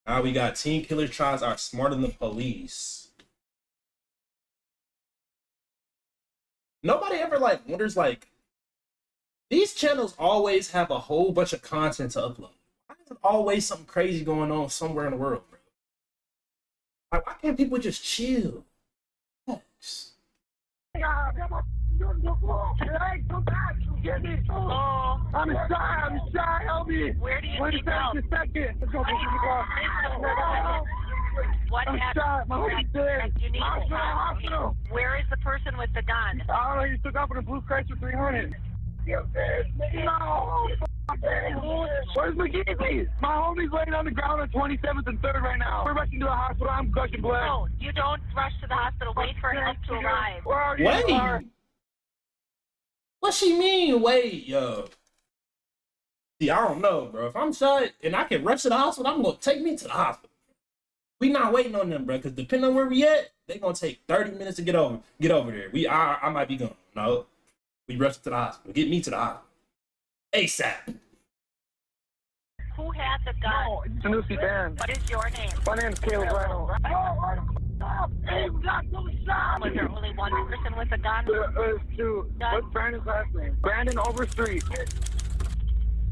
Now we got teen killer tries are smarter than the police. Nobody ever like wonders like these channels always have a whole bunch of content to upload. Why is there always something crazy going on somewhere in the world, bro? Like, why can't people just chill? Yes. I'm inside, help me. Where do you Wait need a help? second. Let's go. What I'm happened? shot. My homie's dead. You need Hospital. Where is the person with the gun? I don't know, he took off in a blue Chrysler 300. No. Where's McGeezy? My homie's laying on the ground on 27th and 3rd right now. We're rushing to the hospital. I'm gushing blood. No, you don't rush to the hospital. Wait for help to arrive. We're already in the car. Wait. What she mean? Wait, yo. See, I don't know, bro. If I'm shot and I can rush to the hospital, I'm gonna take me to the hospital. We not waiting on them, bro, because depending on where we at, they gonna take 30 minutes to get over there. I might be gone. No. We rush to the hospital. Get me to the hospital. ASAP. Who had the gun? No, it's a new sedan. What is your name? My name's Caleb Reno. Hey, we got some shots. Was there only one person with a gun? There's two. What's Brandon's last name? Brandon Overstreet.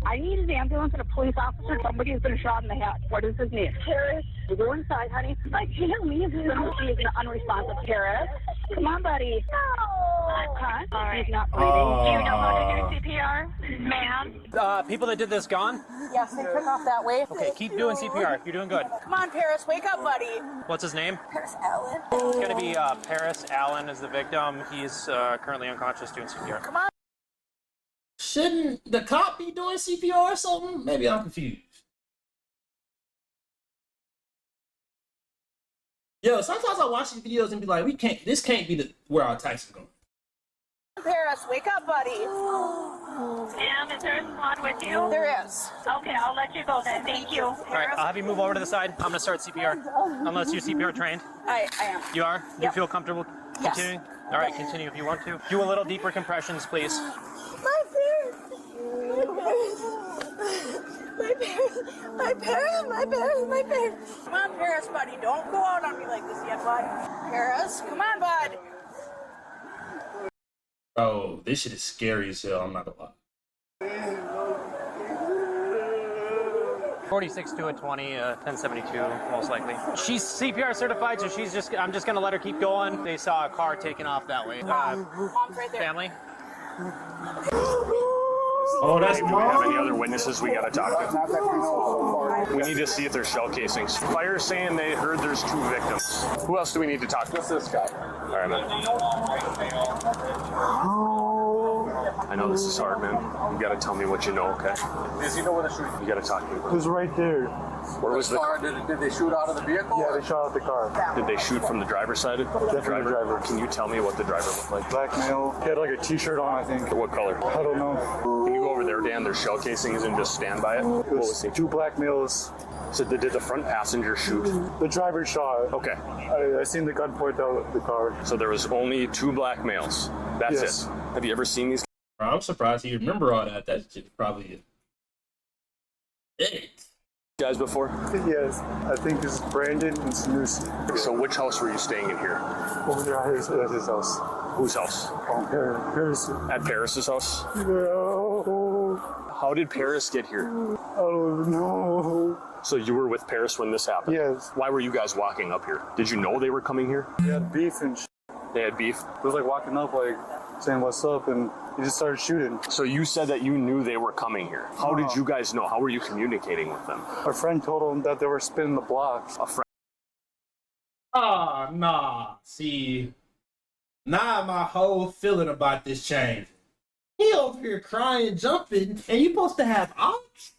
I need an ambulance and a police officer. Somebody has been shot in the head. What is his name? Paris. Go inside, honey. I can't leave him. He is unresponsive. Paris. Come on, buddy. No. Huh? All right. He's not breathing. Do you know how to do CPR? Ma'am? People that did this gone? Yes, they took off that way. Okay, keep doing CPR. You're doing good. Come on, Paris. Wake up, buddy. What's his name? Paris Allen. It's going to be Paris Allen is the victim. He's currently unconscious doing CPR. Come on. Shouldn't the cop be doing CPR or something? Maybe I'm confused. Yo, sometimes I watch these videos and be like, this can't be where our taxes going. Paris, wake up, buddy. Ma'am, is there a squad with you? There is. Okay, I'll let you go then. Thank you. All right, I'll have you move over to the side. I'm going to start CPR. Unless you're CPR trained. I am. You are? Do you feel comfortable Yes. continuing? All right, continue if you want to. Do a little deeper compressions, please. My parents. My parents. Come on, Paris, buddy. Don't go out on me like this yet, bud. Paris, come on, bud. Bro, this shit is scary as hell. I'm not gonna lie. 46 to a 20, 1072, most likely. She's CPR certified, so I'm just gonna let her keep going. They saw a car taking off that way. Mom's right there. Family? Oh, that's Do we have any mom. other witnesses we gotta talk to? We need to see if there's shell casings. Fire's saying they heard there's 2 victims. Who else do we need to talk to? Just this guy. All right, man. I know this is hard, man. You gotta tell me what you know, okay? Does he know where the shooting? You gotta talk to me. Who's right there? Where was the? Car, did they shoot out of the vehicle? Oh. Yeah, they shot out the car. Did they shoot from the driver's side? Definitely the driver. Can you tell me what the driver looked like? Black male. He had like a t-shirt on, I think. What color? I don't know. Can you go over there, Dan? There's shell casings and just stand by it. What It was was he? 2 black males. So did the front passenger shoot? The driver shot. Okay. I seen the gun point out the car. So there was only 2 black males. That's Yes. it. Have you ever seen these? Bro, I'm surprised you remember all that. That shit probably it. Guys before? Yes, I think it's Brandon and Sanusi. So which house were you staying in here? Over there at his house. Whose house? Paris. At Paris's house? No, How did Paris get here? I don't know. So you were with Paris when this happened? Yes. Why were you guys walking up here? Did you know they were coming here? He had beef and They had beef? He was like walking up, like saying what's up, and he just started shooting. So you said that you knew they were coming here. How did you guys know? How were you communicating with them? Our friend told him that they were spinning the block. A friend. Ah, nah. See, now my whole feeling about this changed. He over here crying, jumping, and you supposed to have ops?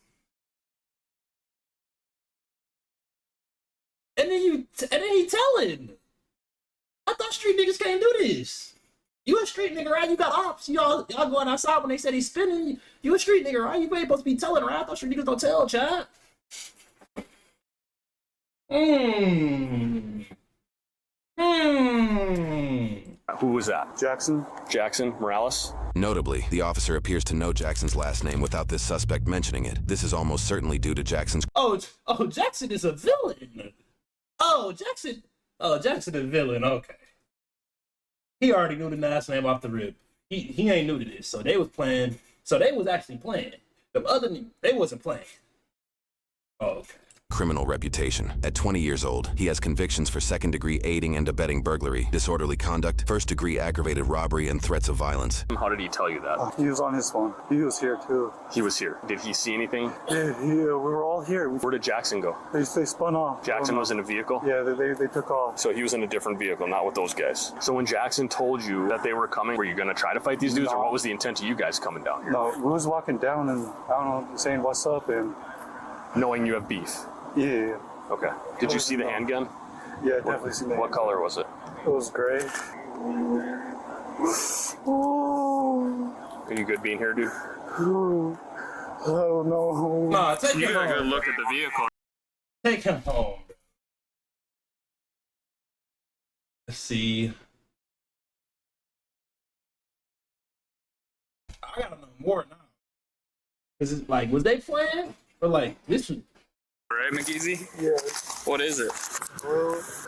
And then he telling. I thought street niggas can't do this. You a street nigga, right? You got ops. Y'all going outside when they said he's spinning. You a street nigga, right? You ain't supposed to be telling, right? I thought street niggas don't tell, chat. Who was that? Jackson? Jackson Morales? Notably, the officer appears to know Jackson's last name without this suspect mentioning it. This is almost certainly due to Jackson's... Oh, Jackson is a villain. Jackson a villain, okay. He already knew the last name off the rip. He ain't new to this, so they was actually playing. The other, they wasn't playing. Oh, okay. Criminal reputation. At 20 years old, he has convictions for second-degree aiding and abetting burglary, disorderly conduct, first-degree aggravated robbery, and threats of violence. How did he tell you that? He was on his phone. He was here too. He was here. Did he see anything? Yeah, we were all here. Where did Jackson go? They spun off. Jackson was in a vehicle? Yeah, they took off. So he was in a different vehicle, not with those guys. So when Jackson told you that they were coming, were you going to try to fight these dudes, or what was the intent of you guys coming down here? No, we was walking down and, I don't know, saying what's up and... Knowing you have beef? Yeah. Okay. Did you see the handgun? Yeah, definitely seen that. What color was it? It was gray. Are you good being here, dude? Oh no. Nah, take him home. Good look at the vehicle. Take him home. Let's see. I gotta know more now. Is it like, was they playing? Or like, this was... Right, McGeezy? Yeah. What is it?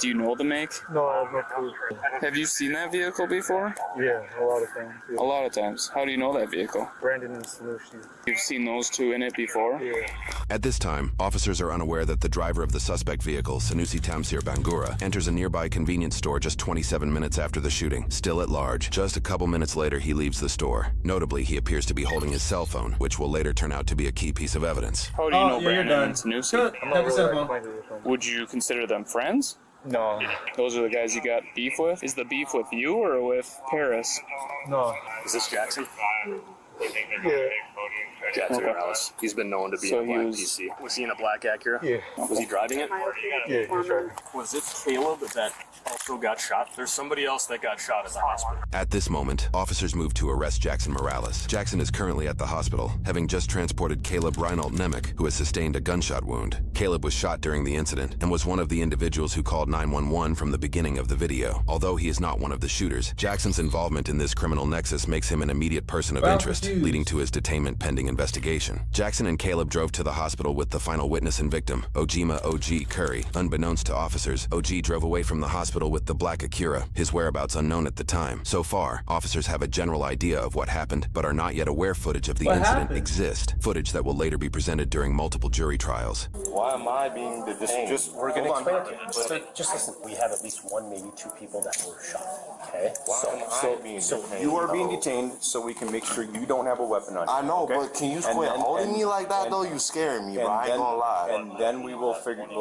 Do you know the make? No, I have no clue. Have you seen that vehicle before? Yeah, a lot of times. Yeah. A lot of times. How do you know that vehicle? Brandon and Sanusi. You've seen those two in it before? Yeah. At this time, officers are unaware that the driver of the suspect vehicle, Sanusi Tamsir Bangura, enters a nearby convenience store just 27 minutes after the shooting, still at large. Just a couple minutes later, he leaves the store. Notably, he appears to be holding his cell phone, which will later turn out to be a key piece of evidence. How do you know Brandon and Sanusi? Have your cell phone. Would you consider them friends? No. Those are the guys you got beef with? Is the beef with you or with Paris? No. Is this Jackson? Yeah. Jackson Morales. He's been known to be So in a black he was- PC. Was he in a black Acura? Yeah. Was he driving it? Yeah, he's right. Was it Caleb that also got shot? There's somebody else that got shot at the hospital. At this moment, officers move to arrest Jackson Morales. Jackson is currently at the hospital, having just transported Caleb Reinald Nemec, who has sustained a gunshot wound. Caleb was shot during the incident and was one of the individuals who called 911 from the beginning of the video. Although he is not one of the shooters, Jackson's involvement in this criminal nexus makes him an immediate person of interest, leading to his detainment pending investigation. Jackson and Caleb drove to the hospital with the final witness and victim, Ojima O.G. Curry. Unbeknownst to officers, O.G. drove away from the hospital with the black Acura, his whereabouts unknown at the time. So far, officers have a general idea of what happened, but are not yet aware footage of the incident exists, footage that will later be presented during multiple jury trials. Why am I being detained? We're going to explain it to you. So just listen, we have at least one, maybe two people that were shot, okay? You are being detained so we can make sure you don't have a weapon on you. I know, okay? but can you quit holding me like that, though? You scaring me, bro. I ain't gonna lie. And then we'll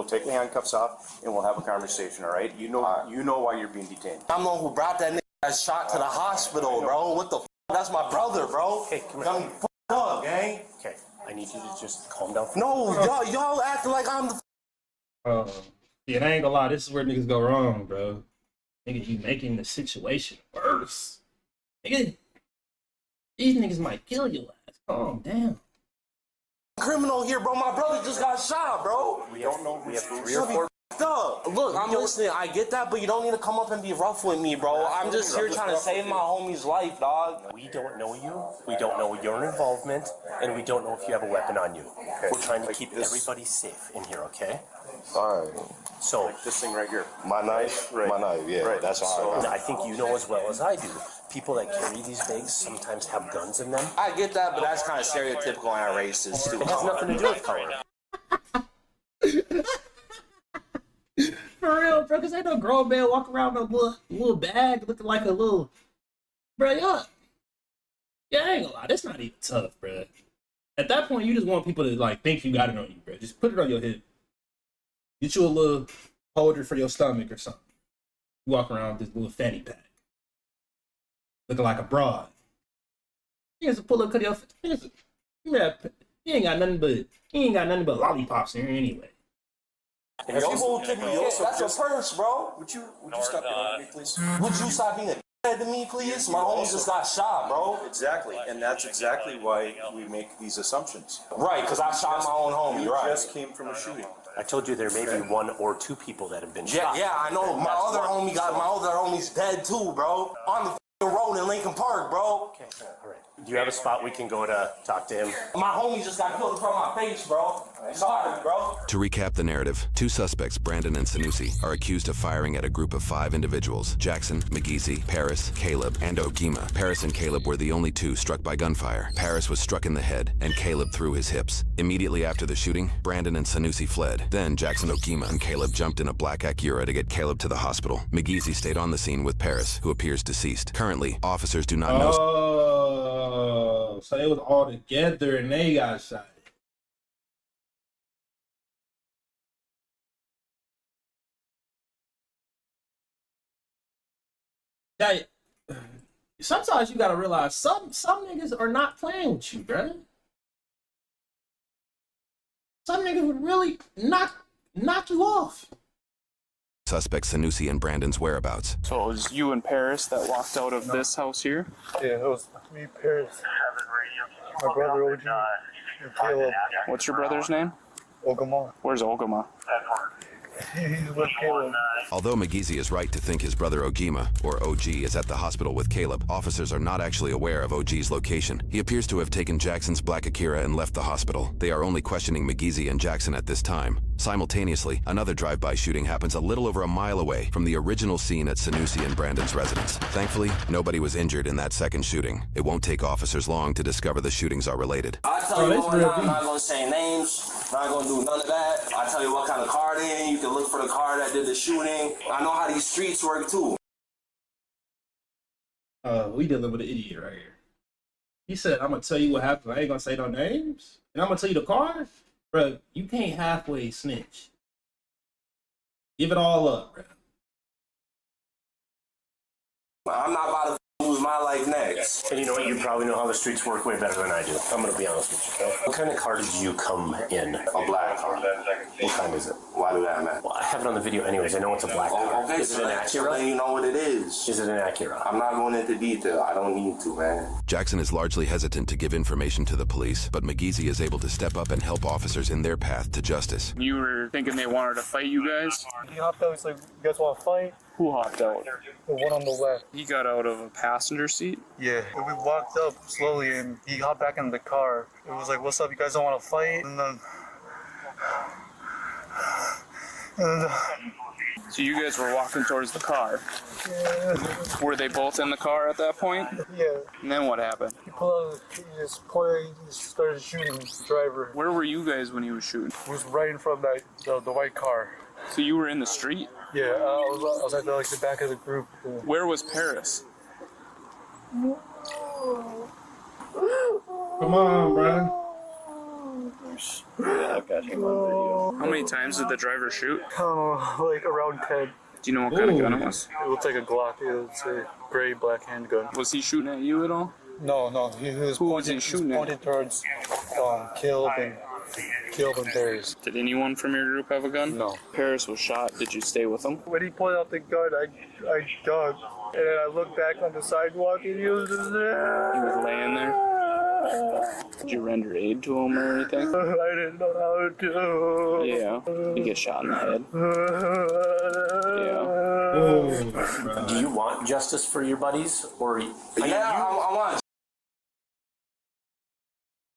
take the handcuffs off and we'll have a conversation, all right? You know why you're being detained. I'm the one who brought that nigga that shot to the hospital, bro. What the f? That's my brother, bro. Hey, come I'm here. f***ed up, gang. Okay, I need you to just calm down. No, y'all acting like I'm the Yeah, and I ain't gonna lie, this is where niggas go wrong, bro. Nigga, you making the situation worse. Nigga, these niggas might kill your ass. Calm down. criminal here, bro. My brother just got shot, bro. We don't know. We have 3 You'll or be 4. f***ed up. Look, I'm listening. I get that, but you don't need to come up and be rough with me, bro. I'm just here trying to save my homie's life, dog. We don't know you, we don't know your involvement, and we don't know if you have a weapon on you. We're trying to keep everybody safe in here, okay? All right. So, Like this thing right here. My knife? Right. My knife, yeah. Right. That's all and right. I think you know as well as I do, people that carry these bags sometimes have guns in them. I get that, but that's kind of stereotypical and racist, too. It has nothing to do with color. For real, bro, because ain't no grown man walk around with a little bag looking like a little... Bro, yeah, I ain't gonna lie, that's not even tough, bro. At that point, you just want people to, like, think you got it on you, bro. Just put it on your hip. Get you a little holder for your stomach or something. You walk around with this little fanny pack. Looking like a broad. You just pull up to your... You ain't got nothing but lollipops in here anyway. If you won't give me that's a purse, bro. Would you stop getting on me, please? Would you stop being a dickhead to me, please? My homie just got shot, bro. Exactly, and that's exactly why we make these assumptions. Right, because I shot my own homie, You right. just came from a shooting. I told you there may be 1 or 2 people that have been shot. Yeah, I know. My other homie's dead too, bro. On the road in Lincoln Park, bro. Okay, all right. Do you have a spot we can go to talk to him? My homie just got killed in front of my face, bro. Sorry, bro. To recap the narrative, two suspects, Brandon and Sanusi, are accused of firing at a group of 5 individuals: Jackson, McGeezy, Paris, Caleb, and Ogima. Paris and Caleb were the only 2 struck by gunfire. Paris was struck in the head, and Caleb through his hips. Immediately after the shooting, Brandon and Sanusi fled. Then Jackson, Ogima, and Caleb jumped in a black Acura to get Caleb to the hospital. McGeezy stayed on the scene with Paris, who appears deceased. Currently, officers do not know. Oh, so they was all together and they got shot. That, sometimes you gotta realize some niggas are not playing with you, bro. Some niggas would really knock you off. Suspect Sanusi and Brandon's whereabouts. So it was you and Paris that walked out of this house here? Yeah, it was me, Paris, my brother OG, and Caleb. What's your brother's name? Ogama. Where's Ogama? He's with Caleb. Although McGeezy is right to think his brother Ogima, or OG, is at the hospital with Caleb, officers are not actually aware of OG's location. He appears to have taken Jackson's black Acura and left the hospital. They are only questioning McGeezy and Jackson at this time. Simultaneously, another drive-by shooting happens a little over a mile away from the original scene at Sanusi and Brandon's residence. Thankfully, nobody was injured in that second shooting. It won't take officers long to discover the shootings are related. I tell you what, I'm not gonna say names, not gonna do none of that. I tell you what kind of car they in. You can look for the car that did the shooting. I know how these streets work too. We dealing with an idiot right here. He said, I'm gonna tell you what happened. I ain't gonna say no names. And I'm gonna tell you the car. Bro, you can't halfway snitch. Give it all up, bro. I'm not about to lose my life next. And you know what? You probably know how the streets work way better than I do. I'm going to be honest with you, okay? What kind of car did you come in? A black car. What kind is it? Why do that matter? Well, I have it on the video anyways. I know it's a black car. Okay, is it an Acura? Then you know what it is. Is it an Acura? I'm not going into detail. I don't need to, man. Jackson is largely hesitant to give information to the police, but McGeezy is able to step up and help officers in their path to justice. You were thinking they wanted to fight you guys? He hopped out. He's like, "You guys want to fight?" Who hopped out? The one on the left. He got out of a passenger seat? Yeah. And we walked up slowly, and he hopped back in the car. It was like, "What's up? You guys don't want to fight?" And then. So you guys were walking towards the car. Yeah. Were they both in the car at that point? Yeah. And then what happened? He pulled out, he just pointed, he just started shooting the driver. Where were you guys when he was shooting? He was right in front of the white car. So you were in the street? Yeah, I was at the back of the group. Where was Paris? Come on, bro. Yeah, I've got him on video. How many times did the driver shoot? I don't know, like around 10. Do you know what kind of gun it was? It looked like a Glock. It's a gray black handgun. Was he shooting at you at all? No. He was Who was he shooting at? pointed towards Caleb and Paris. Did anyone from your group have a gun? No. Paris was shot. Did you stay with him? When he pointed out the gun, I ducked. And then I looked back on the sidewalk and he was just there. He was laying there? Did you render aid to him or anything? I didn't know how to. Yeah. You get shot in the head. Yeah. Do you want justice for your buddies? Or I want.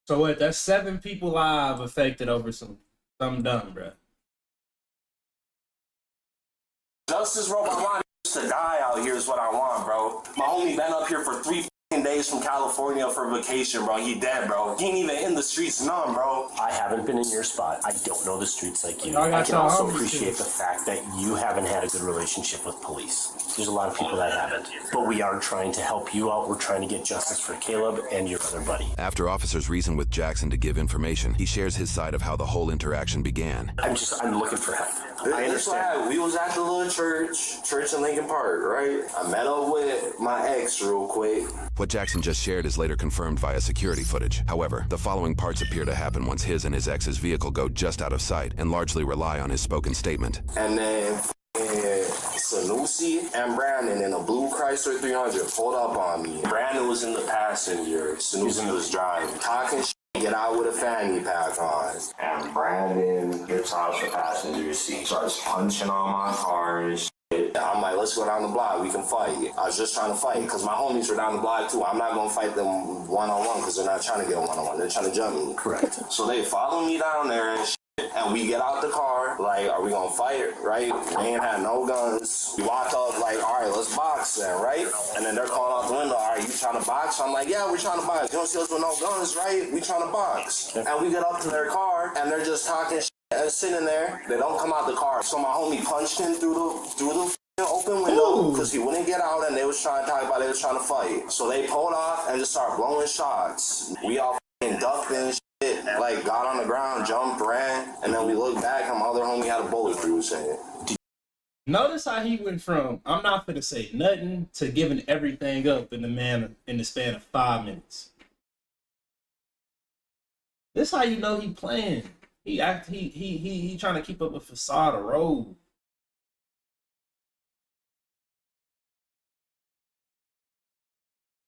So what? That's 7 people live affected over something dumb, bro. Justice, bro. I want to die out here is what I want, bro. My homie been up here for 3 days from California for vacation, bro. He dead, bro. He ain't even in the streets, none, bro. I haven't been in your spot. I don't know the streets like you. I can also appreciate the fact that you haven't had a good relationship with police. There's a lot of people that haven't. But we are trying to help you out. We're trying to get justice for Caleb and your other buddy. After officers reason with Jackson to give information, he shares his side of how the whole interaction began. I'm looking for help. I understand. We was at the little church in Lincoln Park, right? I met up with my ex real quick. What Jackson just shared is later confirmed via security footage. However, the following parts appear to happen once his and his ex's vehicle go just out of sight and largely rely on his spoken statement. And then Sanusi and Brandon in a blue Chrysler 300 pulled up on me. Brandon was in the passenger. Sanusi was driving. Talking shit, get out with a fanny pack on. And Brandon gets out the passenger seat, starts punching on my car and shit. I'm like, let's go down the block. We can fight. I was just trying to fight because my homies were down the block too. I'm not going to fight them one-on-one because they're not trying to get one-on-one. They're trying to jump me. Correct. So they follow me down there and and we get out the car, like, are we gonna fight, right? We ain't had no guns. We walk up, like, all right, let's box then, right? And then they're calling out the window, all right, you trying to box? I'm like, yeah, we're trying to box. You don't see us with no guns, right? We trying to box. And we get up to their car, and they're just talking shit and sitting there. They don't come out the car. So my homie punched him through the open window because he wouldn't get out, and they was trying to talk about they was trying to fight. So they pulled off and just started blowing shots. We all ducked and shit. Like, got on the ground, jumped, ran, and then we looked back and my other homie had a bullet through his head. Notice how he went from I'm not gonna say nothing to giving everything up in the span of 5 minutes. This how you know he playing. He trying to keep up a facade of role.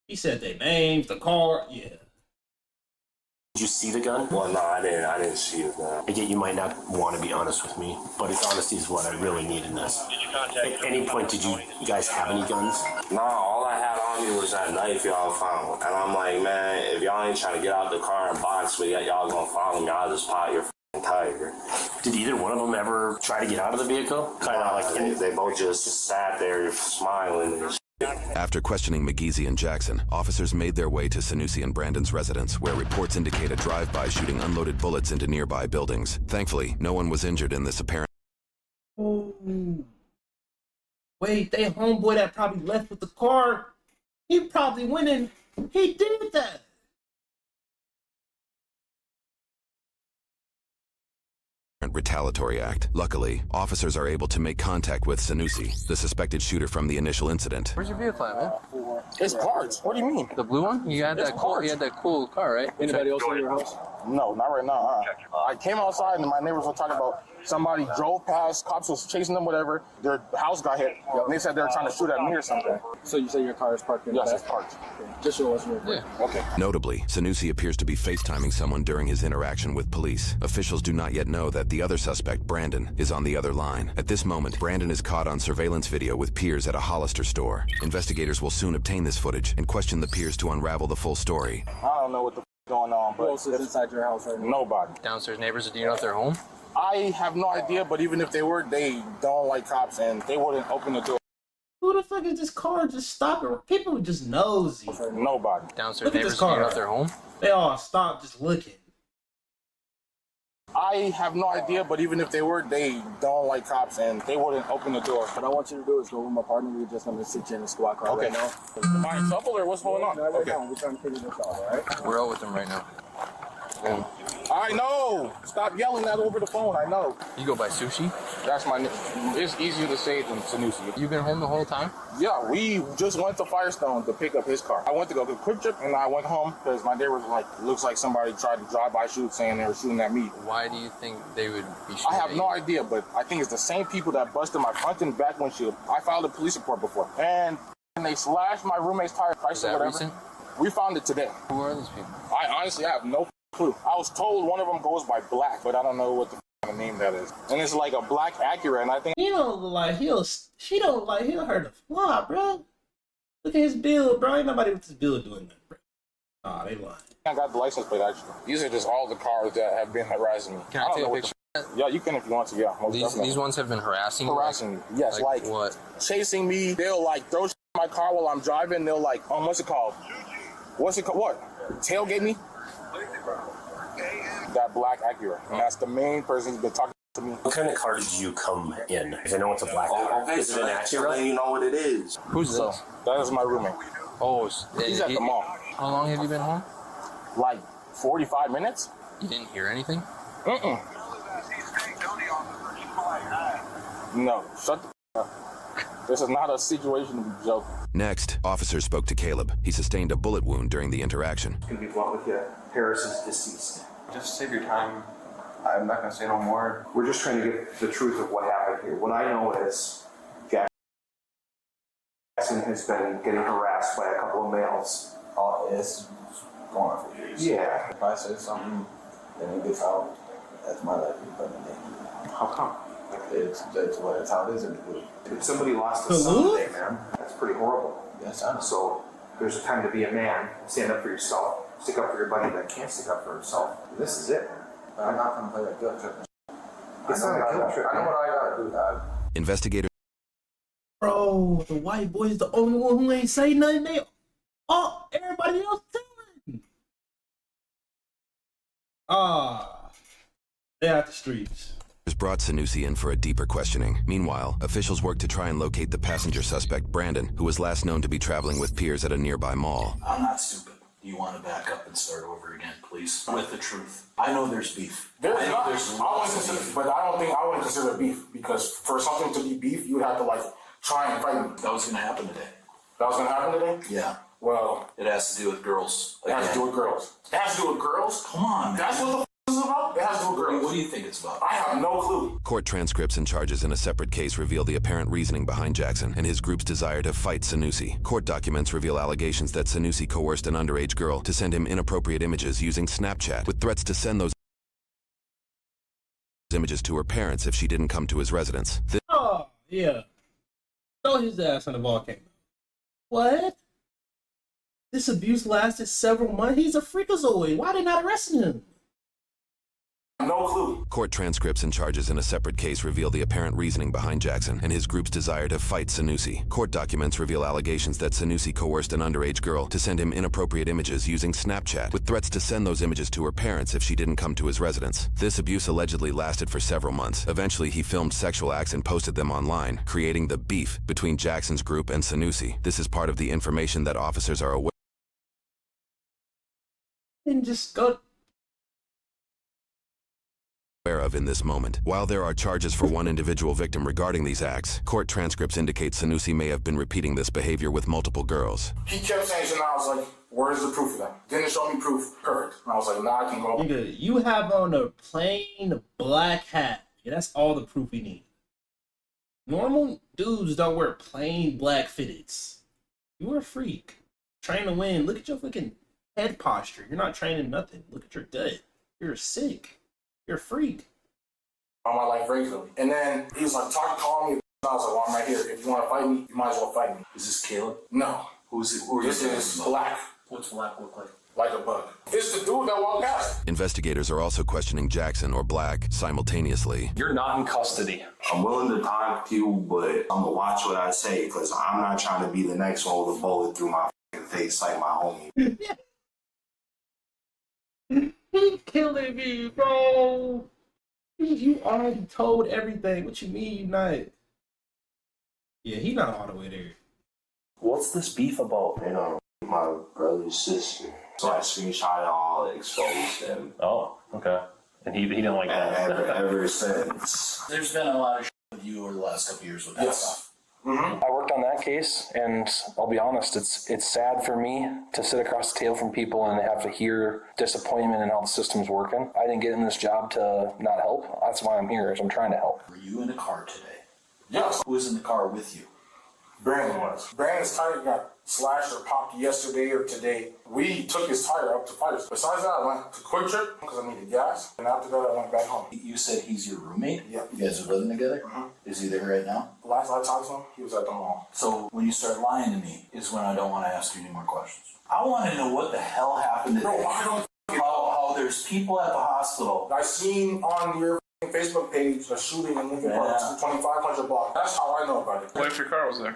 He said their names, the car, yeah. Did you see the gun? Well, no, I didn't see the gun. I get you might not want to be honest with me, but honesty is what I really need in this. At any point, did you guys have any guns? No, all I had on me was that knife y'all found. And I'm like, man, if y'all ain't trying to get out the car and box with y'all gonna follow me, I'll just pop your f***ing tire. Did either one of them ever try to get out of the vehicle? Kind of like they both just sat there smiling and shit. After questioning McGeezy and Jackson, officers made their way to Sanusi and Brandon's residence, where reports indicate a drive-by shooting unloaded bullets into nearby buildings. Thankfully, no one was injured in this apparent... Ooh. Wait, they homeboy that probably left with the car, he probably went in, he did that. retaliatory act. Luckily, officers are able to make contact with Sanusi, the suspected shooter from the initial incident. Where's your vehicle at, man? It's parts. What do you mean? The blue one? You had that cool. You had that cool car, right? Anybody else in your house? No, not right now. I came outside and my neighbors were talking about somebody drove past, cops was chasing them, whatever. Their house got hit. And they said they were trying to shoot at me or something. So you say your car is parked in the back? Yes, it's parked. Okay. Just show us real quick. Yeah. Okay. Notably, Sanusi appears to be FaceTiming someone during his interaction with police. Officials do not yet know that the other suspect, Brandon, is on the other line. At this moment, Brandon is caught on surveillance video with peers at a Hollister store. Investigators will soon obtain this footage and question the peers to unravel the full story. I don't know what the going on, but who else is inside your house right now? Nobody. Downstairs neighbors, do you know if they're home? I have no idea, but even if they were, they don't like cops and they wouldn't open the door. Who the fuck is this car just stopping? People just nosy. Nobody. Downstairs neighbors, do you know if they're home? They all stopped just looking. I have no idea, but even if they were, they don't like cops and they wouldn't open the door. What I want you to do is go with my partner. We just want to sit you in the squad car right now. Am I in trouble or what's going on? No, right now. We're trying to figure this out, all right? We're out with them right now. I know. Stop yelling that over the phone. I know. You go by Sushi? That's my name. It's easier to say than Sanusi. You been home the whole time? Yeah, we just went to Firestone to pick up his car. I went to go to Quick Trip and I went home because my neighbor was like, looks like somebody tried to drive-by shoot saying they were shooting at me. Why do you think they would be shooting I have at no you? idea, but I think it's the same people that busted my front and back windshield. I filed a police report before. And they slashed my roommate's tire. Is that recent? We found it today. Who are these people? I honestly have no clue. I was told one of them goes by Black, but I don't know what the name that is. And it's like a black Acura, and I think He don't look like she don't look like he'll hurt a fly, bro. Look at his build, bro. Ain't nobody with his build doing that, bro. Nah, they lying. I got the license plate actually. These are just all the cars that have been harassing me. Can I take a picture? Yeah, you can if you want to. Yeah, most definitely. These ones have been harassing me. Yes, like what? Chasing me. They'll like throw shit in my car while I'm driving. They'll like, what's it called? What? Tailgate me? That black Acura. And that's the main person who's been talking to me. What kind of car did you come in? Because I know it's a black car. Oh, okay, is it an Acura? You know what it is. Who's this? That is my roommate. Oh, he's at the mall. How long have you been home? Like 45 minutes. You didn't hear anything? No, shut the up. This is not a situation to be joking. Next, officers spoke to Caleb. He sustained a bullet wound during the interaction. Gonna be blunt with you. Harris is deceased. Just save your time. I'm not gonna say no more. We're just trying to get the truth of what happened here. What I know is Jackson has been getting harassed by a couple of males. It's going on for years. Yeah. If I say something, then it gets out. That's my life. How come? It's how it is in Duluth. If somebody lost a son today, man, that's pretty horrible. Yes, I know. So there's a time to be a man, stand up for yourself, stick up for your buddy that can't stick up for himself. This is it, man. I'm not going to play that guilt trip. It's not a guilt trip. I know what I got to do, Dad. Investigators. Bro, the white boy's the only one who ain't say nothing. Everybody else telling. They're out the streets. Brought Sanusi in for a deeper questioning. Meanwhile, officials work to try and locate the passenger suspect, Brandon, who was last known to be traveling with peers at a nearby mall. I'm not stupid. Do you want to back up and start over again, please? With the truth. I know there's beef. But I wouldn't consider it beef, because for something to be beef, you would have to try and fight me. That was going to happen today. That was going to happen today? Yeah. Well, it has to do with girls. It has to do with girls. It has to do with girls? Come on, man. That's what the is about? It has to do with girls. What do you think it's about? I have no clue. Court transcripts and charges in a separate case reveal the apparent reasoning behind Jackson and his group's desire to fight Sanusi. Court documents reveal allegations that Sanusi coerced an underage girl to send him inappropriate images using Snapchat, with threats to send those images to her parents if she didn't come to his residence. Yeah. Throw his ass in the volcano. What? This abuse lasted several months? He's a freakazoid. Why they not arresting him? No clue. Court transcripts and charges in a separate case reveal the apparent reasoning behind Jackson and his group's desire to fight Sanusi. Court documents reveal allegations that Sanusi coerced an underage girl to send him inappropriate images using Snapchat, with threats to send those images to her parents if she didn't come to his residence. This abuse allegedly lasted for several months. Eventually, he filmed sexual acts and posted them online, creating the beef between Jackson's group and Sanusi. This is part of the information that officers are aware And just go of in this moment. While there are charges for one individual victim regarding these acts, court transcripts indicate Sanusi may have been repeating this behavior with multiple girls. He kept saying, and I was like, where's the proof of that? Didn't show me proof. Perfect. And I was like, nah, I can go. Nigga, you have on a plain black hat. Yeah, that's all the proof we need. Normal dudes don't wear plain black fitteds. You're a freak. Trying to win. Look at your fucking head posture. You're not training nothing. Look at your gut. You're sick. You're a freak. On my life regularly. And then he was like, calling me. I was like, well, I'm right here. If you want to fight me, you might as well fight me. Is this Caleb? No. Who's it? This is Black. What's Black look like? Like a bug. It's the dude that walked past. Investigators are also questioning Jackson, or Black, simultaneously. You're not in custody. I'm willing to talk to you, but I'm gonna watch what I say, because I'm not trying to be the next one with a bullet through my face like my homie. He killing me, bro. You already told everything. What you mean you not? Yeah, he not all the way there. What's this beef about? You know, my brother's sister. So I screenshot it all, exposed them. Oh, okay. And he didn't like that. Ever since. There's been a lot of shit with you over the last couple years with that stuff. Mm-hmm. I worked on that case, and I'll be honest, it's sad for me to sit across the table from people and have to hear disappointment in how the system's working. I didn't get in this job to not help. That's why I'm here, is I'm trying to help. Were you in a car today? Yes. Who was in the car with you? Brandon was. Brandon's tire got slashed or popped yesterday or today. We took his tire up to fighters. Besides that, I went to Quick Trip because I needed gas. And after that, I went back home. You said he's your roommate? Yeah. You guys are living together? Mm-hmm. Is he there right now? Last I talked to him, he was at the mall. So when you start lying to me is when I don't want to ask you any more questions. I want to know what the hell happened today. Bro, I don't how there's people at the hospital. I seen on your Facebook page a shooting in Lincoln Park, 2500 block. That's how I know about it. What if your car was there?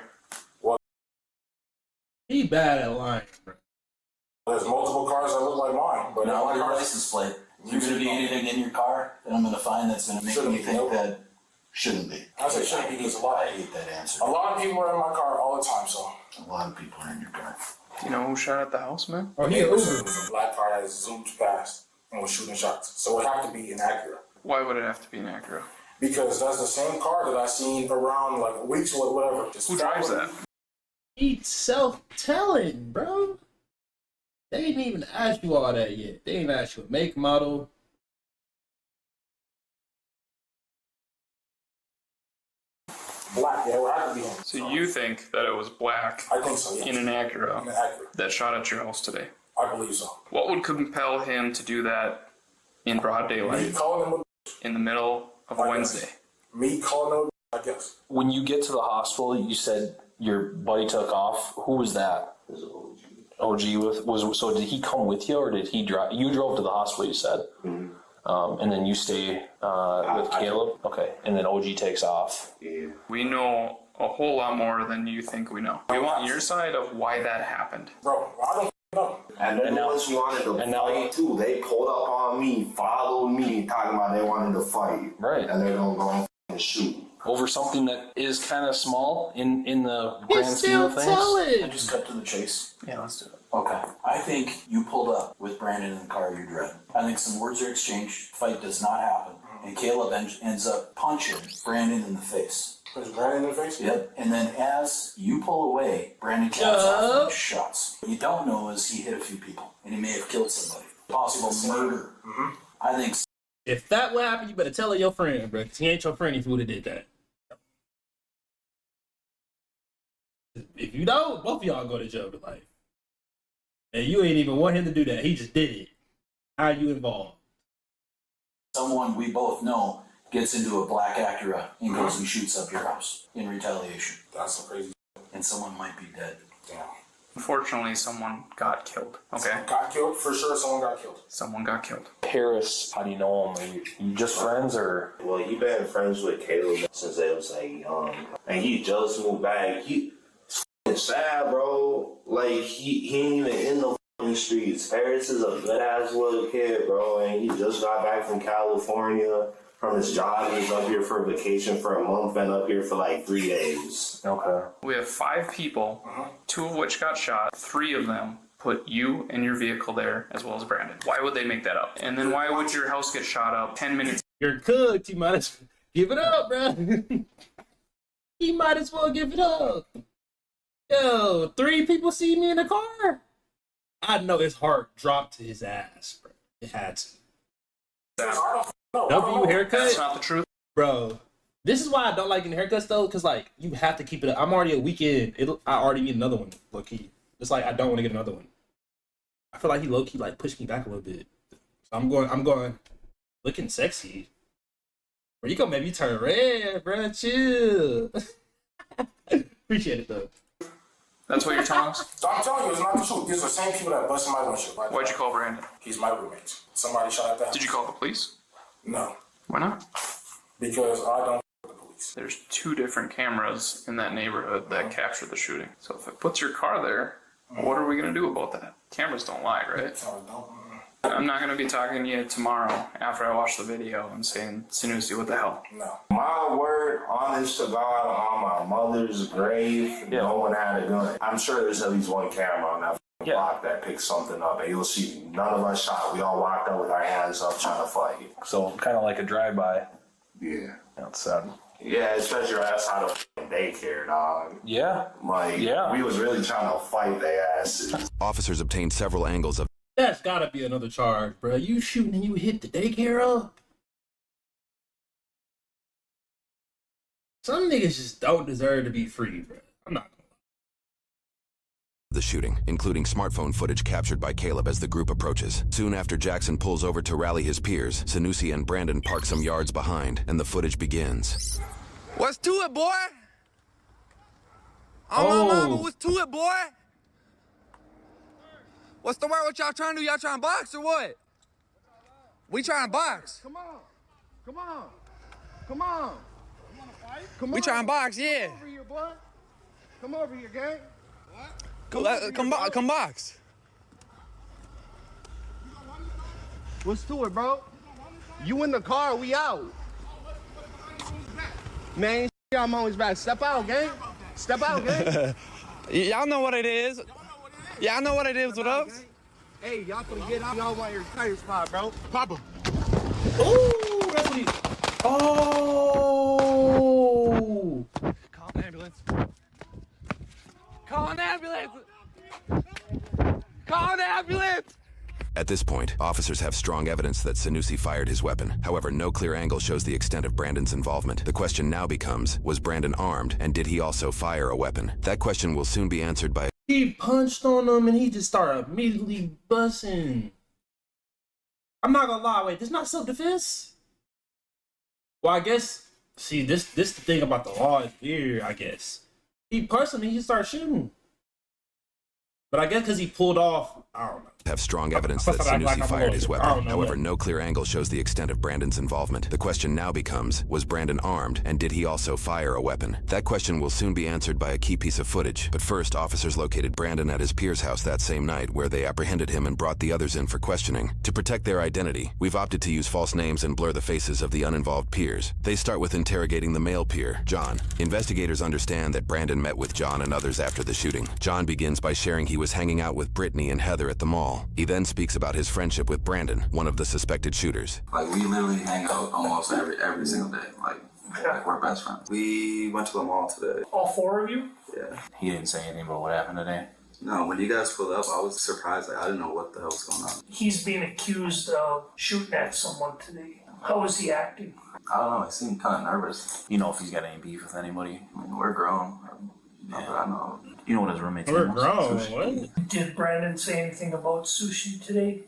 He bad at lying, bro. There's multiple cars that look like mine, but not your license plate. Is there going to be anything in your car that I'm going to find that's going to make me think that shouldn't be? I say shouldn't be because a lot. I hate that answer. A lot of people are in my car all the time, so. A lot of people are in your car. Do you know who shot at the house, man? Oh, It was a black car that zoomed past and was shooting shots. So it had to be inaccurate. Why would it have to be inaccurate? Because that's the same car that I seen around like weeks or whatever. Who drives that? He's self-telling, bro. They didn't even ask you all that yet. They didn't ask you a make, model. Black, yeah, it had to be him. So you think that it was Black I think so, yes. in an Acura Inaccurate. that shot at your house today? I believe so. What would compel him to do that in broad Me daylight calling him in the middle of a Wednesday? Me calling no, I guess. When you get to the hospital, you said your buddy took off. Who was that? It was OG. So did he come with you, or did he drive? You drove to the hospital, you said. And then you stay with Caleb? Okay. And then OG takes off. Yeah. We know a whole lot more than you think we know. We want your side of why that happened. Bro, I don't know. And then the ones who wanted to fight too, they pulled up on me, followed me, talking about they wanted to fight. Right. And they're going to go and shoot. Over something that is kind of small in the grand scheme of things. I just cut to the chase. Yeah, let's do it. Okay. I think you pulled up with Brandon in the car you drove. I think some words are exchanged. Fight does not happen. And Caleb ends up punching Brandon in the face. Punch Brandon in the face? Yep. And then as you pull away, Brandon caps off and shots. What you don't know is he hit a few people. And he may have killed somebody. Possible murder. I think so. If that would happen, you better tell your friend, bro. 'Cause he ain't your friend if you would have did that. If you don't, both of y'all go to jail for life. And you ain't even want him to do that. He just did it. How are you involved? Someone we both know gets into a black Acura and goes and shoots up your house in retaliation. That's so crazy. And someone might be dead. Damn. Unfortunately, someone got killed. Okay. Someone got killed? For sure, someone got killed. Someone got killed. Paris, how do you know him? Are you just friends, or? Well, he been friends with Caleb since they was like young. And he just moved back. It's sad, bro. Like, he ain't even in the f***ing streets. Paris is a good-ass little kid, bro. And he just got back from California from his job. He was up here for vacation for a month and up here for like 3 days. Okay. We have 5 people, 2 of which got shot. 3 of them put you and your vehicle there, as well as Brandon. Why would they make that up? And then why would your house get shot up 10 minutes? You're cooked. You might as well give it up, bro. You might as well give it up. Yo, 3 people see me in the car. I know his heart dropped to his ass, bro. It had to. W haircut? That's not the truth. Bro, this is why I don't like getting haircuts, though, because, like, you have to keep it up. I'm already a weekend. I already need another one, low-key. It's like, I don't want to get another one. I feel like he low-key, like, pushed me back a little bit. So I'm going, looking sexy. Bro, you gonna make me turn red, bro. Chill. Appreciate it, though. That's what you're telling us? So I'm telling you, it's not the truth. These are the same people that busted my windshield. Right? Why'd you call Brandon? He's my roommate. Somebody shot at the house. Did you call the police? No. Why not? Because I don't with the police. There's 2 different cameras in that neighborhood that capture the shooting. So if it puts your car there, what are we going to do about that? Cameras don't lie, right? No, don't. I'm not going to be talking to you tomorrow after I watch the video and saying, Sanusi, what the hell? No. My word, honest to God, on my mother's grave, no one had a gun. I'm sure there's at least one camera on that block that picks something up, and you'll see none of us shot. We all walked up with our hands up trying to fight. So kind of like a drive-by. Yeah. That's sad. Yeah, especially your ass out of daycare, dog. Yeah. Like, we was really trying to fight their asses. Officers obtained several angles of. That's gotta be another charge, bro. You shooting and you hit the daycare up? Some niggas just don't deserve to be free, bro. I'm not gonna lie. The shooting, including smartphone footage captured by Caleb as the group approaches. Soon after Jackson pulls over to rally his peers, Sanusi and Brandon park some yards behind, and the footage begins. What's to it, boy? Oh, my mama, what's to it, boy? What's the word? What y'all trying to do? Y'all trying to box or what? We trying to box. Come on. Come on. Come on. You want to fight? Come We on. trying to box, yeah. Come over here, boy. Come over here, gang. What? Come box. What's to it, bro? You in the car, we out. Man, I'm on his back. Step out, gang. Step out, gang. Y'all know what it is. Y'all know what it is. What up? Hey, y'all can get out. Y'all want your tire spot, bro. Pop him. Ooh, that's what he... Oh! Call an ambulance. Call an ambulance. Call an ambulance. At this point, officers have strong evidence that Sanusi fired his weapon. However, no clear angle shows the extent of Brandon's involvement. The question now becomes, was Brandon armed, and did he also fire a weapon? That question will soon be answered by... He punched on him and he just started immediately busting. I'm not gonna lie, wait, this not self-defense? Well, I guess See, this the thing about the law is weird, I guess. He personally, he started shooting. But I guess because he pulled off, I don't know. Have strong evidence that Sanusi fired his weapon. However, no clear angle shows the extent of Brandon's involvement. The question now becomes, was Brandon armed, and did he also fire a weapon? That question will soon be answered by a key piece of footage. But first, officers located Brandon at his peer's house that same night, where they apprehended him and brought the others in for questioning. To protect their identity, we've opted to use false names and blur the faces of the uninvolved peers. They start with interrogating the male peer, John. Investigators understand that Brandon met with John and others after the shooting. John begins by sharing he was hanging out with Brittany and Heather at the mall. He then speaks about his friendship with Brandon, one of the suspected shooters. Like, we literally hang out almost every single day. Like we're best friends. We went to the mall today. All four of you? Yeah. He didn't say anything about what happened today. No, when you guys pulled up, I was surprised. Like, I didn't know what the hell was going on. He's being accused of shooting at someone today. How is he acting? I don't know. He seemed kind of nervous. You know if he's got any beef with anybody? I mean, we're grown. Yeah. I know. You know what his roommate's We're name was? grown. What? Did Brandon say anything about sushi today?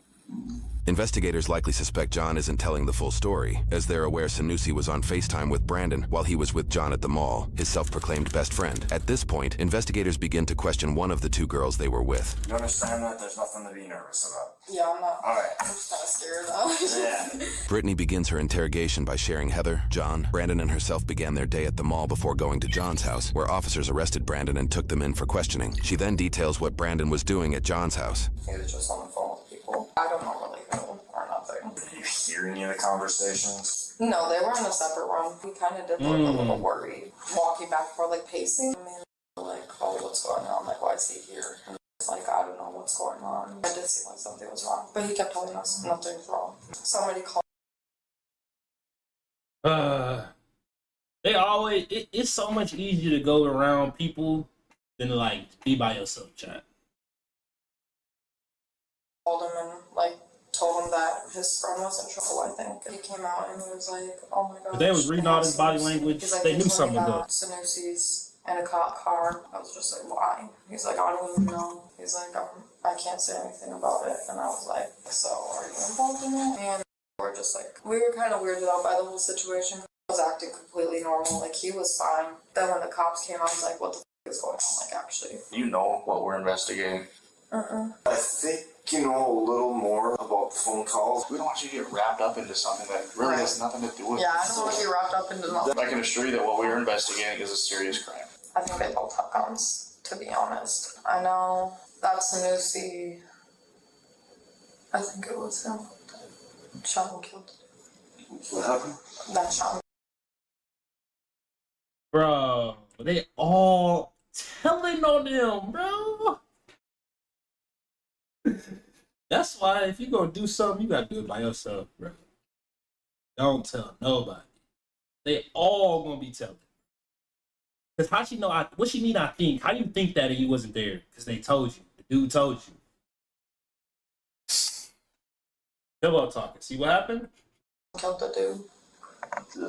Investigators likely suspect John isn't telling the full story, as they're aware Sanusi was on FaceTime with Brandon while he was with John at the mall, his self-proclaimed best friend. At this point, investigators begin to question one of the two girls they were with. You understand that there's nothing to be nervous about? Yeah, I'm not. All right. I'm just kind of scared though. Yeah. Brittany begins her interrogation by sharing Heather, John, Brandon, and herself began their day at the mall before going to John's house, where officers arrested Brandon and took them in for questioning. She then details what Brandon was doing at John's house. He was just on the phone with people. I don't know really who or nothing. Did you hear any of the conversations? No, they were in a separate room. We kind of did look a little worried. Walking back and forth, like pacing. I mean, like, oh, what's going on? Like, why is he here? And it's like, I don't know what's going on. It did seem like something was wrong. But he kept telling us nothing's wrong. Somebody called. They always, it's so much easier to go around people than to, like, be by yourself, chat. Called him and, like, told him that his friend was in trouble, I think. He came out and he was like, oh my gosh. They was reading all his body language. He's like, They knew something was up. Sanusi's in a cop car. I was just like, why? He's like, I don't even know. He's like, I can't say anything about it. And I was like, so are you involved in it? And we're just like, we were kind of weirded out by the whole situation. I was acting completely normal. Like, he was fine. Then when the cops came, I was like, what the f is going on? Like, actually. You know what we're investigating. Uh-uh. I think you know a little more about phone calls. We don't want you to get wrapped up into something that really has nothing to do with it. Yeah, I don't want to get wrapped up into nothing. I can assure you that what we're investigating is a serious crime. I think they both have guns, to be honest. I know that Sanusi, I think it was him. Sean killed. What happened? That Sean. Bro, they all telling on them, bro. That's why if you gonna do something, you gotta do it by yourself, bro. Don't tell nobody. They all gonna be telling. Cause how she know? What she mean? I think. How do you think that he wasn't there? Cause they told you. The dude told you. Pillow talking. See what happened? Killed the dude.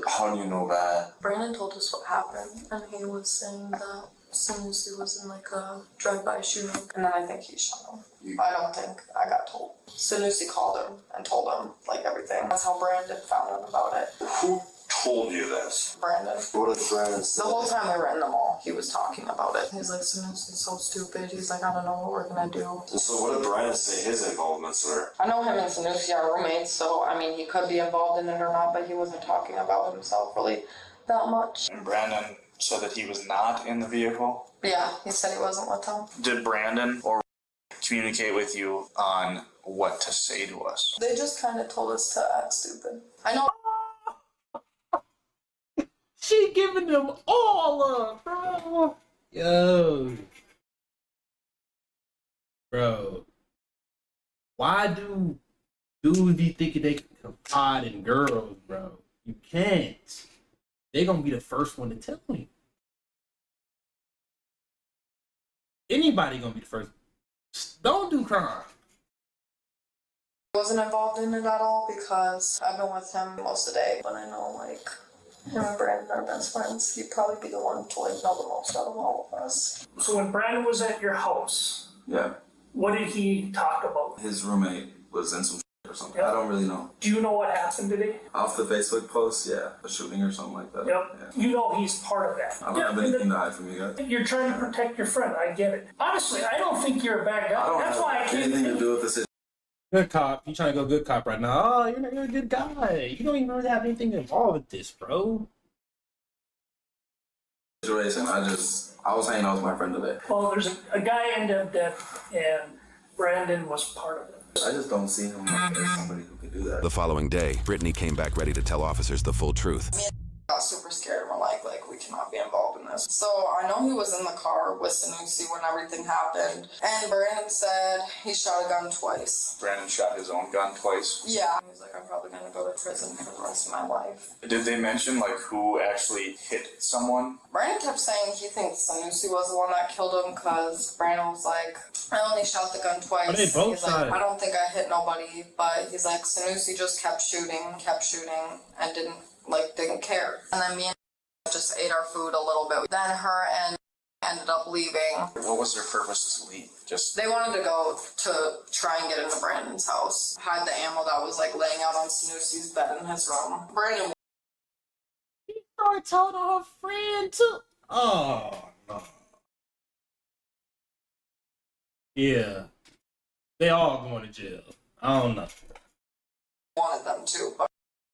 How do you know that? Brandon told us what happened, and he was saying that Sanusi was in like a drive-by shooting, and then I think he shot him. I don't think I got told. Sanusi called him and told him like everything. That's how Brandon found out about it. Who told you this? Brandon. What did Brandon say? The whole time we were in the mall, he was talking about it. He's like, Sanusi's so stupid. He's like, I don't know what we're gonna do. So what did Brandon say his involvements were? I know him and Sanusi are roommates, so I mean, he could be involved in it or not, but he wasn't talking about himself really that much. And Brandon said that he was not in the vehicle? Yeah, he said he wasn't with them. Did Brandon or communicate with you on what to say to us? They just kind of told us to act stupid. I know. She giving them all up, bro. Yo. Bro. Why do dudes be thinking they can confide in girls, bro? You can't. They're gonna be the first one to tell you. Anybody gonna be the first. Don't do crime. I wasn't involved in it at all because I've been with him most of the day. But I know, like, him and Brandon are best friends. He'd probably be the one to, like, know the most out of all of us. So when Brandon was at your house, Yeah. what did he talk about? His roommate was in some something. I don't really know. Do you know what happened today? Off the Facebook post, yeah, a shooting or something like that. Yep. Yeah. You know he's part of that. I don't have anything to hide from you guys. You're trying to protect your friend. I get it. Honestly, I don't think you're a bad guy. I don't That's why I have can't. anything to do with this. Good cop. You trying to go good cop right now. Oh, you're a good guy. You don't even really have anything involved with this, bro. Situation. I was hanging out with my friend today. Well, there's a guy ended up dead, and Brandon was part of it. I just don't see him like as somebody who could do that. The following day, Brittany came back ready to tell officers the full truth. Got super scared and we're like we cannot be involved in this. So I know he was in the car with Sanusi when everything happened, and Brandon said he shot a gun twice. Brandon shot his own gun twice. Yeah. He was like, I'm probably gonna go to prison for the rest of my life. Did they mention like who actually hit someone? Brandon kept saying he thinks Sanusi was the one that killed him because Brandon was like, I only shot the gun twice. But they both he's like, I don't think I hit nobody, but he's like, Sanusi just kept shooting, and didn't care. And then me and just ate our food a little bit. Then her and ended up leaving. What was their purpose to leave? Just they wanted to go to try and get into Brandon's house. Had the ammo that was like laying out on Sanusi's bed in his room. Brandon told her friend too. Oh no. Yeah. They all going to jail. I don't know. wanted them to, but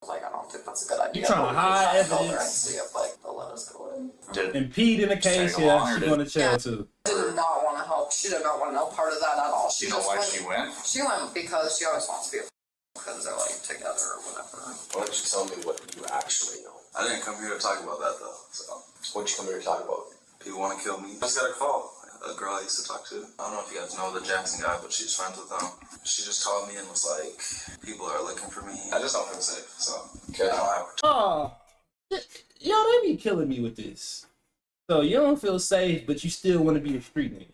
like, I don't think that's a good idea. You trying to hide evidence? Go there and see if they'll let us go in. Impede in the case, yeah, she's going to jail too. Did not want to help. She did not want no part of that at all. You know why she went? She went because she always wants to be because they're like together or whatever. Why don't you tell me what you actually know? I didn't come here to talk about that though. So what'd you come here to talk about? People want to kill me. I just got a call. A girl I used to talk to. I don't know if you guys know the Jackson guy, but she's friends with him. She just called me and was like, people are looking for me. I just don't feel safe, so okay. I don't have her. Oh, yo, they be killing me with this. So you don't feel safe, but you still want to be a street nigga.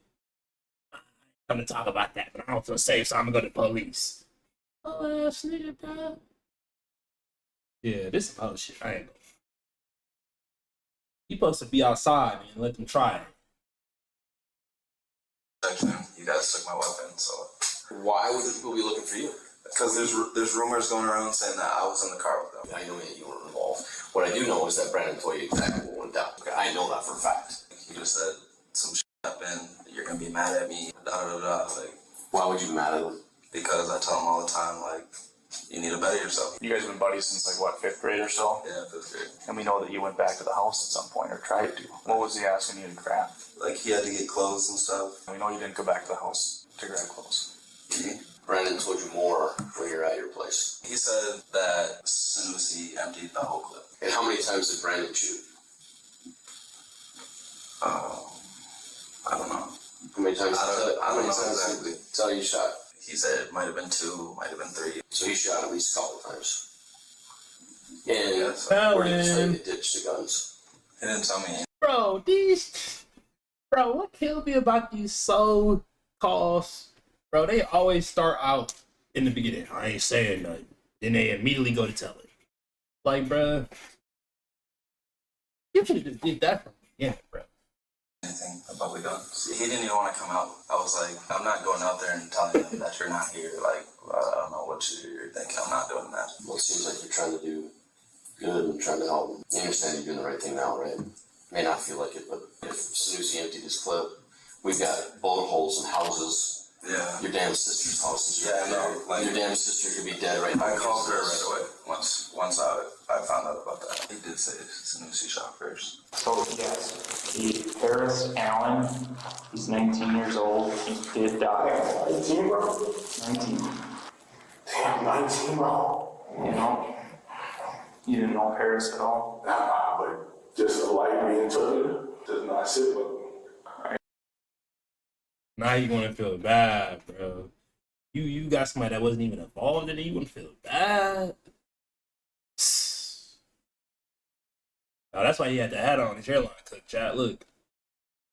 I'm gonna talk about that, but I don't feel safe, so I'm gonna go to police. Oh, ass nigga, bro. Yeah, this is other shit. I ain't gonna. You supposed to be outside and let them try it. You guys took my weapon, so why would the people be looking for you? Because there's rumors going around saying that I was in the car with them. I know that you weren't involved. What I do know is that Brandon told you exactly what went down. Okay, I know that for a fact. He just said some shit happened. You're gonna be mad at me. Da da da. Like, why would you be mad at him? Because I tell him all the time, like, you need to better yourself. You guys have been buddies since like what, 5th grade or so? Yeah, 5th grade. And we know that you went back to the house at some point or tried to. What was he asking you to grab? Like, he had to get clothes and stuff. And we know you didn't go back to the house to grab clothes. Brandon told you more when you're at your place. He said that Sanusi emptied the whole clip. And how many times did Brandon shoot? I don't know. How many times? I don't know exactly. Tell you shot. He said it might have been 2, might have been 3. So he shot at least a couple times. And yes, where did he say they ditched the guns? He didn't tell me. Bro, what killed me about these so-calls, bro, they always start out in the beginning. I ain't saying nothing. Then they immediately go to tell it. Like, bro, you should have just did that from the beginning, bro. Anything about the guns. He didn't even want to come out. I was like, I'm not going out there and telling them that you're not here. Like, I don't know what you're thinking. I'm not doing that. Well, it seems like you're trying to do good and trying to help. You understand you're doing the right thing now, right? May not feel like it, but if Sanusi emptied his clip, we've got bullet holes in houses. Yeah. Your damn sister's house is yeah, I know. Like, your damn sister could be dead right now. I called her right away once I found out about that. He did say Sanusi shot first. So yes, Harris Allen, he's 19 years old. He did die. 19, bro? 19. Damn, 19, bro. You know? You didn't know Harris at all? Nah, but just a light being took, does not sit with me. Now you want to feel bad, bro. You got somebody that wasn't even involved in it. You want to feel bad. Oh, that's why he had the hat on his hairline cut, chat. Look.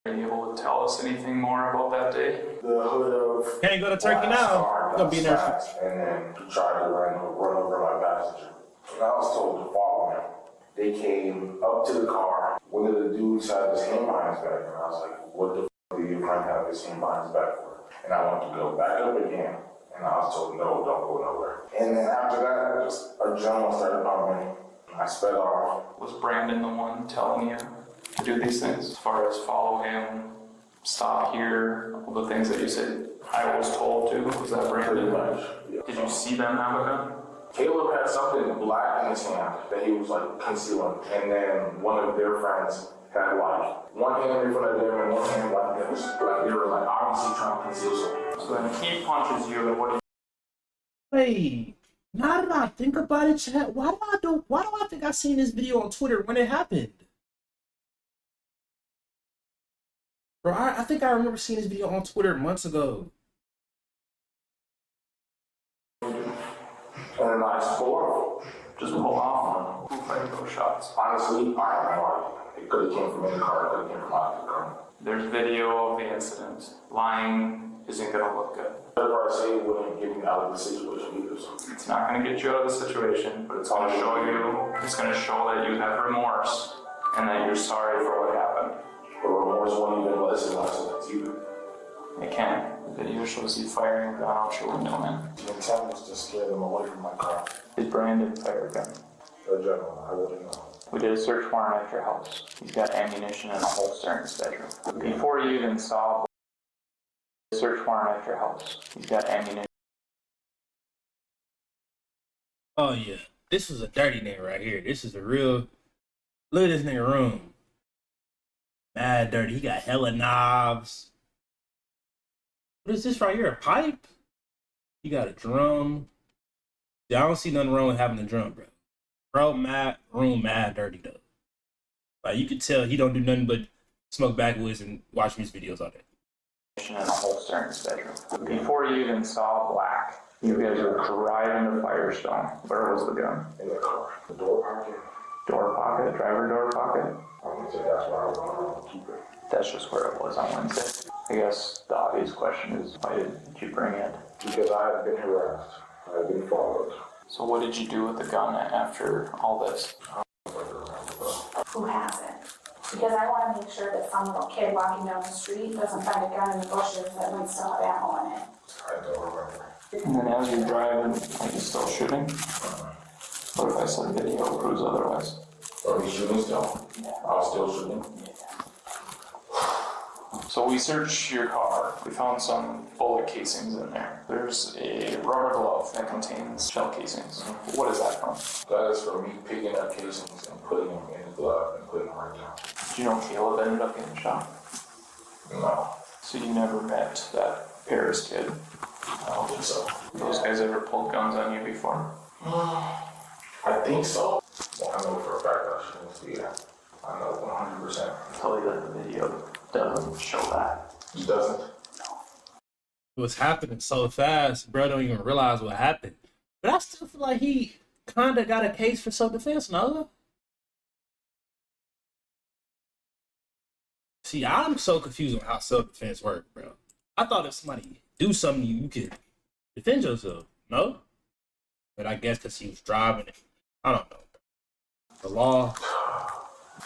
Are you able to tell us anything more about that day? The hood of... Can't go to Turkey now. You're going to be in there. And then tried to run over my passenger. And I was told to follow him. They came up to the car. One of the dudes had his hand behind his back. And I was like, what the f*** do you have his hand behind his back for? And I wanted to go back up again And I was told, no, don't go nowhere. And then after that, just adrenaline started pumping. I sped off. Was Brandon the one telling you to do these things? As far as follow him, stop here, all the things that you said I was told to? Was that Brandon? Pretty much. Yeah. Did you see them have a gun? Caleb had something black in his hand that he was like concealing. And then one of their friends had like one hand in front of them and one hand like this. Like they were like obviously trying to conceal something. So then he punches you and what do you... Wait, now that I think about it, chat, why do I think I seen this video on Twitter when it happened? Bro, I think I remember seeing this video on Twitter months ago. And I just pull off. Just pull off on who fired those shots? Honestly, I have no idea. It could have came from in the car, it could have came from out of the car. There's video of the incident. Lying isn't gonna look good. Whatever I say wouldn't get me out of the situation either. It's not gonna get you out of the situation, but it's gonna show that you have remorse and that you're sorry for what happened. But remorse won't even let us in license either. It can. The video shows you firing a gun out your window, man. The intent was to scare them away from my car. Did Brandon fire a gun? The general, I wouldn't know. We did a search warrant at your house. He's got ammunition in a holster in his bedroom. Before you even saw a search warrant at your house, he's got ammunition. Oh yeah, this is a dirty nigga right here. This is a real, look at this nigga room. Mad dirty, he got hella knobs. What is this right here, a pipe? He got a drum. Yeah, I don't see nothing wrong with having a drum, bro. Room mad dirty though. Like you could tell he don't do nothing but smoke backwoods and watch music videos all day. In a holster in his bedroom. Before you even saw Black, you guys were driving to Firestone. Where was the gun? In the car. The door pocket. Door pocket? Driver door pocket? I'm gonna say that's where I was going to keep it. That's just where it was on Wednesday. I guess the obvious question is, why did you bring it? Because I had been harassed. I had been followed. So what did you do with the gun after all this? Who has it? Because I want to make sure that some little kid walking down the street doesn't find a gun in the bushes that might still have ammo in it. I don't remember. And then as you're driving, are you still shooting? What if I said video proves otherwise? Are you shooting still? Yeah. I was still shooting? Yeah. So we searched your car. We found some bullet casings in there. There's a rubber glove that contains shell casings. What is that from? That is for me picking up casings and putting them in the glove and putting them right down. Do you know Caleb ended up getting shot? No. So you never met that Paris kid? I don't think so. Those guys ever pulled guns on you before? I think so. I know for a fact I shouldn't be that. I know 100%. I'll tell you that the video doesn't show that. It doesn't? No. It was happening so fast, bro, don't even realize what happened. But I still feel like he kind of got a case for self-defense, no? See, I'm so confused on how self-defense works, bro. I thought if somebody do something, you could defend yourself, no? But I guess because he was driving it. I don't know. The law.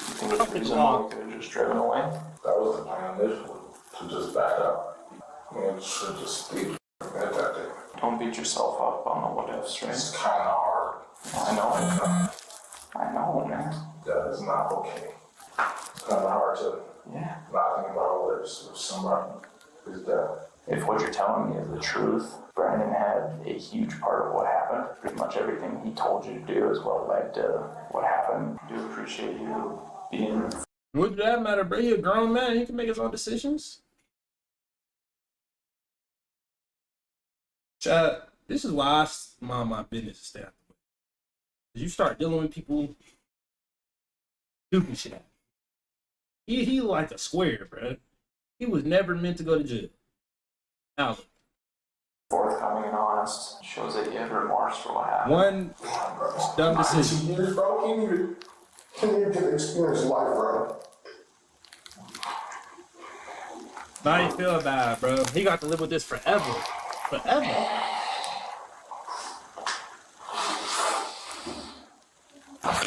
You think it's reasonable he could have just driven away? That was the plan initially, to just back up. And should just be at that day. Don't beat yourself up on the what ifs, right? It's kind of hard. I know, man. That is not okay. It's kind of hard to not think about what if somebody is dead. If what you're telling me is the truth, Brandon had a huge part of what happened. Pretty much everything he told you to do is what led to what happened. I do appreciate you being... What does that matter, bro? You're a grown man. He can make his own decisions. Chat, this is why I mind my business to stay out the way. Because you start dealing with people stupid shit. He like a square, bro. He was never meant to go to jail. Now, forthcoming and honest. Shows that you have remorse for what happened. One dumb decision. 2 years, bro. Can't even get to experience life, bro. Now you feel bad, bro. He got to live with this forever. Forever.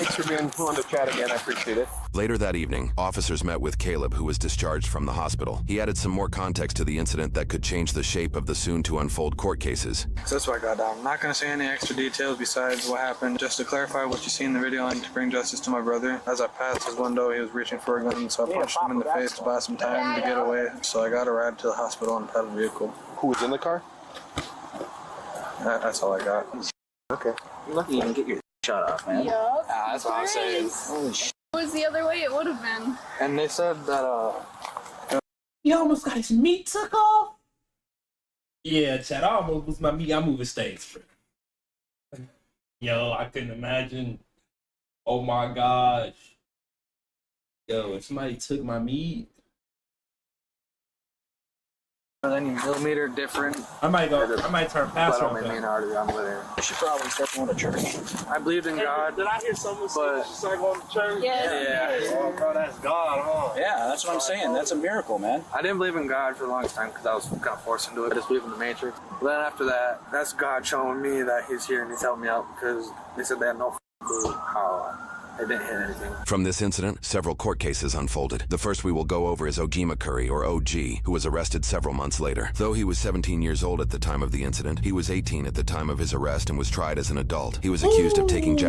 Thanks for being willing to chat again. I appreciate it. Later that evening, officers met with Caleb, who was discharged from the hospital. He added some more context to the incident that could change the shape of the soon-to-unfold court cases. So that's what I got down. I'm not going to say any extra details besides what happened, just to clarify what you see in the video and to bring justice to my brother. As I passed his window, he was reaching for a gun, so I punched him in the face to buy some time to get away. So I got a ride to the hospital in a private vehicle. Who was in the car? That's all I got. Okay. You're lucky you didn't get your shot off, man. Yup. That's what I'm saying. Holy shit. If it was the other way, it would have been. And they said that, He almost got his meat took off? Yeah, Chad, I almost lose my meat. I'm moving states, bro. Yo, I couldn't imagine. Oh my gosh. Yo, if somebody took my meat. any millimeter different. I might turn pastor on my main artery. I'm with her. I should probably start going to church. I believed in God. Did I hear someone say you should start going to church? Yeah. Oh, bro, that's God, huh? Yeah, that's what I'm saying. That's a miracle, man. I didn't believe in God for the longest time because I was kind of forced into it. I just believed in the Matrix. But then after that, that's God showing me that He's here and He's helping me out because they said they had no clue how I didn't hit anything. From this incident, several court cases unfolded. The first we will go over is Ogima Curry, or OG, who was arrested several months later. Though he was 17 years old at the time of the incident, he was 18 at the time of his arrest and was tried as an adult. He was accused of taking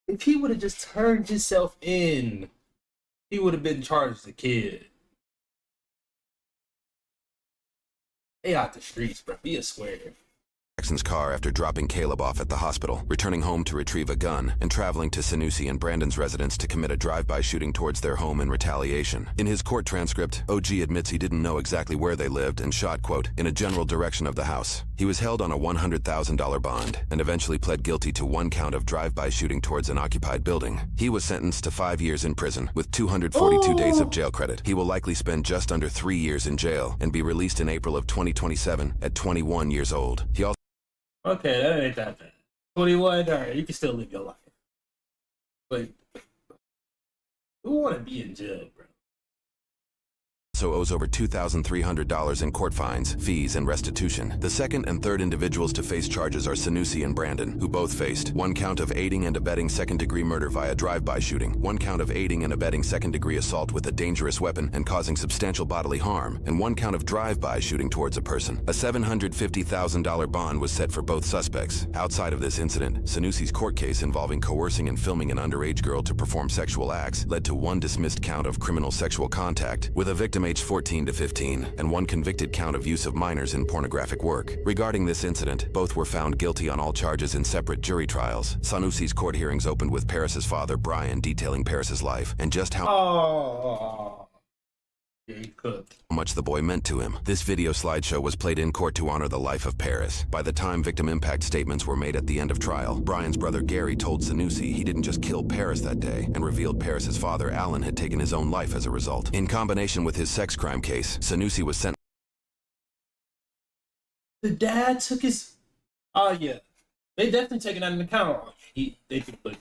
If he would have just turned himself in, he would have been charged as a kid. They out the streets, bro. Be a square. Jackson's car after dropping Caleb off at the hospital, returning home to retrieve a gun, and traveling to Sanusi and Brandon's residence to commit a drive-by shooting towards their home in retaliation. In his court transcript, OG admits he didn't know exactly where they lived and shot, quote, in a general direction of the house. He was held on a $100,000 bond and eventually pled guilty to 1 count of drive-by shooting towards an occupied building. He was sentenced to 5 years in prison with 242 days of jail credit. He will likely spend just under 3 years in jail and be released in April of 2027 at 21 years old. He also Okay, that ain't that bad. 21, alright, you can still live your life. But who want to be in jail, bro? owes over $2,300 in court fines, fees, and restitution. The second and third individuals to face charges are Sanusi and Brandon, who both faced 1 count of aiding and abetting second-degree murder via drive-by shooting, 1 count of aiding and abetting second-degree assault with a dangerous weapon and causing substantial bodily harm, and 1 count of drive-by shooting towards a person. A $750,000 bond was set for both suspects. Outside of this incident, Sanusi's court case involving coercing and filming an underage girl to perform sexual acts led to 1 dismissed count of criminal sexual contact with a victim aged 14 to 15, and 1 convicted count of use of minors in pornographic work. Regarding this incident, both were found guilty on all charges in separate jury trials. Sanusi's court hearings opened with Paris's father, Brian, detailing Paris's life and just how much the boy meant to him. This video slideshow was played in court to honor the life of Paris. By the time victim impact statements were made at the end of trial, Brian's brother Gary told Sanusi he didn't just kill Paris that day and revealed Paris's father, Alan, had taken his own life as a result. In combination with his sex crime case, Sanusi was sent. The dad took his... Oh, yeah. They definitely taken that into account. They took it.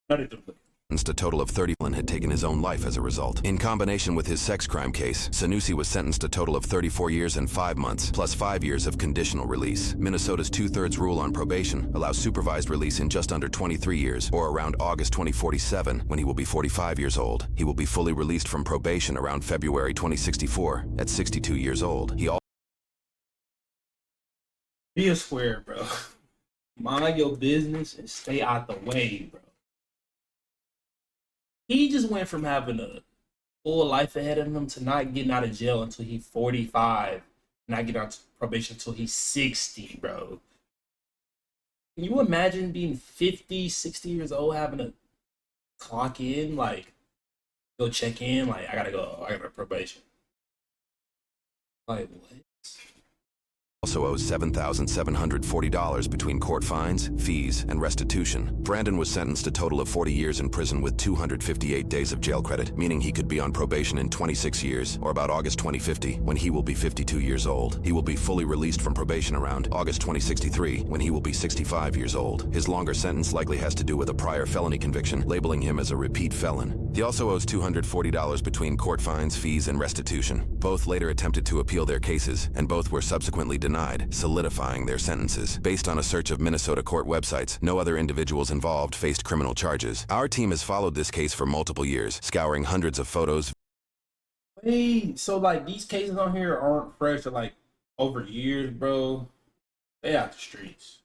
No, they took it. A total of 30 and had taken his own life as a result. In combination with his sex crime case, Sanusi was sentenced a total of 34 years and 5 months, plus 5 years of conditional release. Minnesota's 2/3 rule on probation allows supervised release in just under 23 years, or around August 2047, when he will be 45 years old. He will be fully released from probation around February 2064, at 62 years old. He also Be a square, bro. Mind your business and stay out the way, bro. He just went from having a full life ahead of him to not getting out of jail until he's 45, not getting out of probation until he's 60, bro. Can you imagine being 50, 60 years old, having to clock in, like, go check in, like, I got probation. Like, what? also owes $7,740 between court fines, fees, and restitution. Brandon was sentenced a total of 40 years in prison with 258 days of jail credit, meaning he could be on probation in 26 years, or about August 2050, when he will be 52 years old. He will be fully released from probation around August 2063, when he will be 65 years old. His longer sentence likely has to do with a prior felony conviction, labeling him as a repeat felon. He also owes $240 between court fines, fees, and restitution. Both later attempted to appeal their cases, and both were subsequently denied denied, solidifying their sentences. Based on a search of Minnesota court websites, no other individuals involved faced criminal charges. Our team has followed this case for multiple years, scouring hundreds of photos. Wait, so like these cases on here aren't fresh, or like over years, bro. They out the streets.